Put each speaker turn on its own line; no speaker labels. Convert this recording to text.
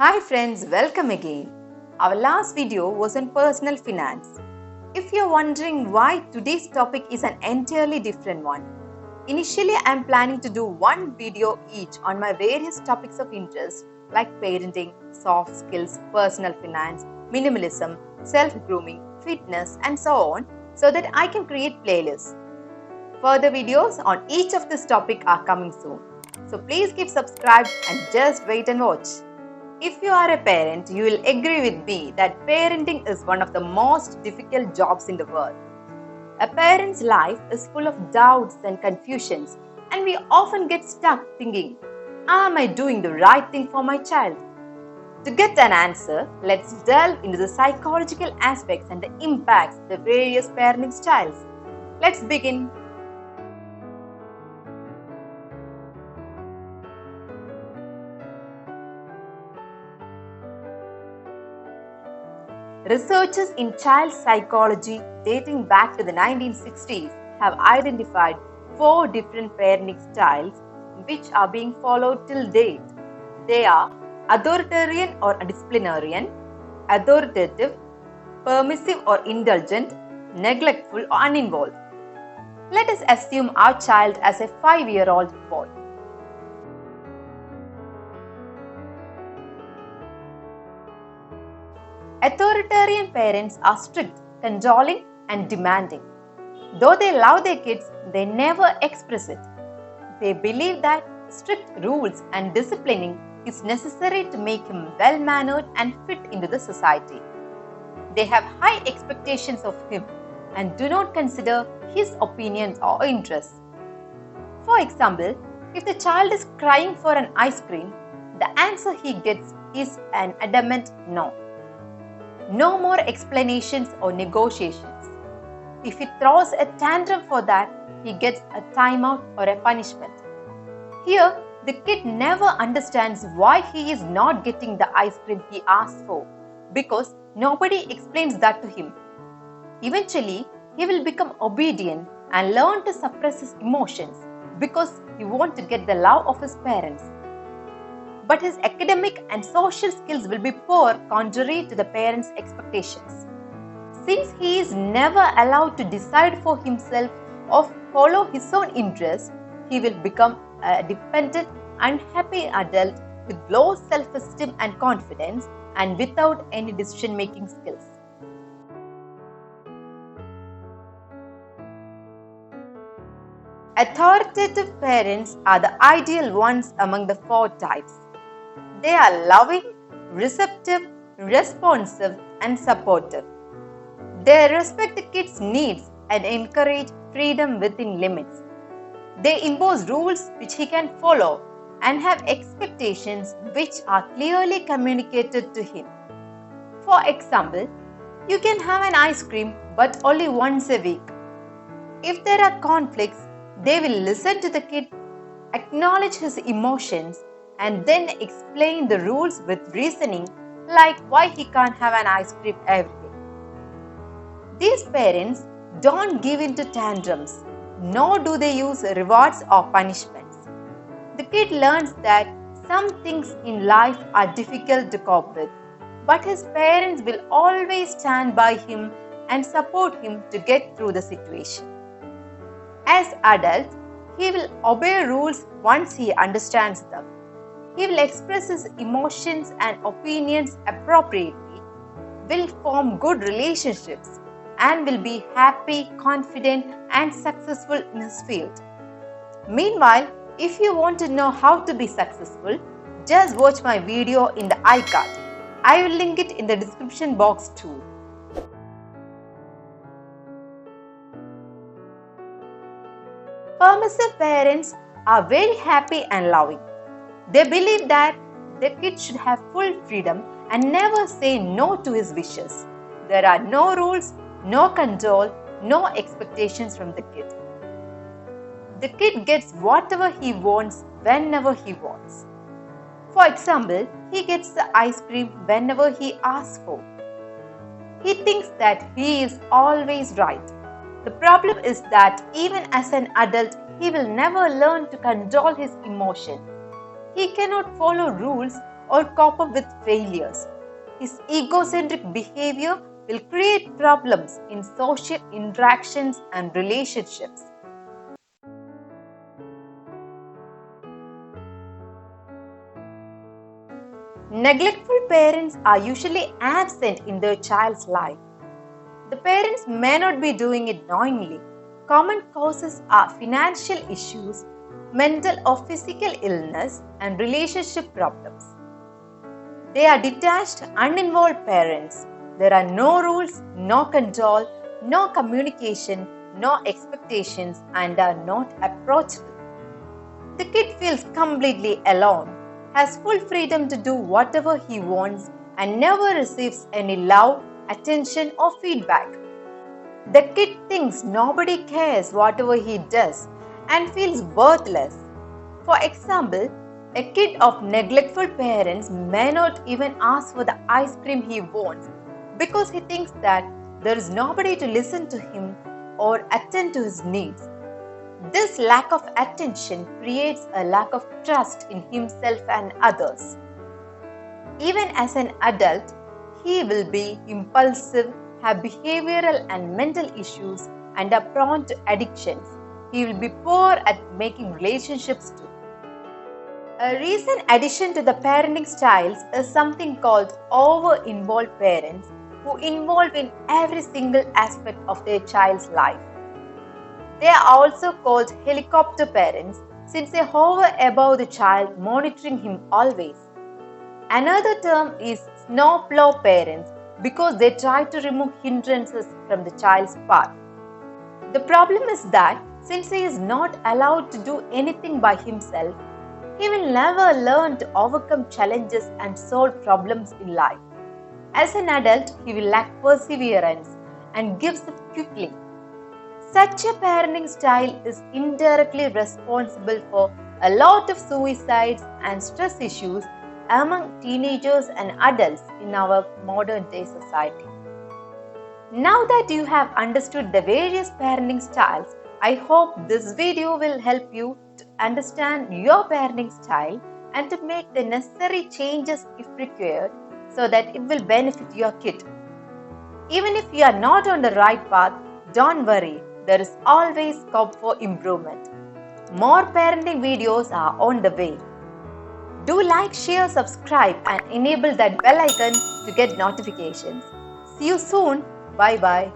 Hi friends, welcome again. Our last video was on personal finance. If you're wondering why today's topic is an entirely different one, initially I'm planning to do one video each on my various topics of interest like parenting, soft skills, personal finance, minimalism, self-grooming, fitness and so on so that I can create playlists. Further videos on each of this topic are coming soon. So please keep subscribed and just wait and watch. If you are a parent, you will agree with me that parenting is one of the most difficult jobs in the world. A parent's life is full of doubts and confusions, and we often get stuck thinking, am I doing the right thing for my child? To get an answer, let's delve into the psychological aspects and the impacts of the various parenting styles. Let's begin. Researchers in child psychology dating back to the 1960s have identified 4 different parenting styles which are being followed till date. They are authoritarian or disciplinarian, authoritative, permissive or indulgent, neglectful or uninvolved. Let us assume our child as a 5-year-old boy. Authoritarian parents are strict, controlling, and demanding. Though they love their kids, they never express it. They believe that strict rules and disciplining is necessary to make him well-mannered and fit into the society. They have high expectations of him and do not consider his opinions or interests. For example, if the child is crying for an ice cream, the answer he gets is an adamant no. No more explanations or negotiations. If he throws a tantrum for that, he gets a timeout or a punishment. Here, the kid never understands why he is not getting the ice cream he asked for because nobody explains that to him. Eventually, he will become obedient and learn to suppress his emotions because he wants to get the love of his parents. But his academic and social skills will be poor contrary to the parents' expectations. Since he is never allowed to decide for himself or follow his own interests, he will become a dependent, unhappy adult with low self-esteem and confidence and without any decision-making skills. Authoritative parents are the ideal ones among the 4 types. They are loving, receptive, responsive, and supportive. They respect the kids' needs and encourage freedom within limits. They impose rules which he can follow and have expectations which are clearly communicated to him. For example, you can have an ice cream but only once a week. If there are conflicts, they will listen to the kid, acknowledge his emotions, and then explain the rules with reasoning like why he can't have an ice cream every day. These parents don't give in to tantrums, nor do they use rewards or punishments. The kid learns that some things in life are difficult to cope with, but his parents will always stand by him and support him to get through the situation. As adults, he will obey rules once he understands them. He will express his emotions and opinions appropriately, will form good relationships, and will be happy, confident, and successful in his field. Meanwhile, if you want to know how to be successful, just watch my video in the iCard. I will link it in the description box too. Permissive parents are very happy and loving. They believe that their kid should have full freedom and never say no to his wishes. There are no rules, no control, no expectations from the kid. The kid gets whatever he wants whenever he wants. For example, he gets the ice cream whenever he asks for. He thinks that he is always right. The problem is that even as an adult, he will never learn to control his emotions. He cannot follow rules or cope up with failures. His egocentric behavior will create problems in social interactions and relationships. Neglectful parents are usually absent in their child's life. The parents may not be doing it knowingly. Common causes are financial issues, mental or physical illness, and relationship problems. They are detached, uninvolved parents. There are no rules, no control, no communication, no expectations, and are not approachable. The kid feels completely alone, has full freedom to do whatever he wants, and never receives any love, attention, or feedback. The kid thinks nobody cares whatever he does and feels worthless. For example, a kid of neglectful parents may not even ask for the ice cream he wants because he thinks that there is nobody to listen to him or attend to his needs. This lack of attention creates a lack of trust in himself and others. Even as an adult, he will be impulsive, have behavioral and mental issues, and are prone to addictions. He will be poor at making relationships too. A recent addition to the parenting styles is something called over-involved parents who involve in every single aspect of their child's life. They are also called helicopter parents since they hover above the child, monitoring him always. Another term is snowplow parents because they try to remove hindrances from the child's path. The problem is that since he is not allowed to do anything by himself, he will never learn to overcome challenges and solve problems in life. As an adult, he will lack perseverance and gives up quickly. Such a parenting style is indirectly responsible for a lot of suicides and stress issues among teenagers and adults in our modern day society. Now that you have understood the various parenting styles, I hope this video will help you to understand your parenting style and to make the necessary changes if required so that it will benefit your kid. Even if you are not on the right path, don't worry, there is always scope for improvement. More parenting videos are on the way. Do like, share, subscribe and enable that bell icon to get notifications. See you soon. Bye bye.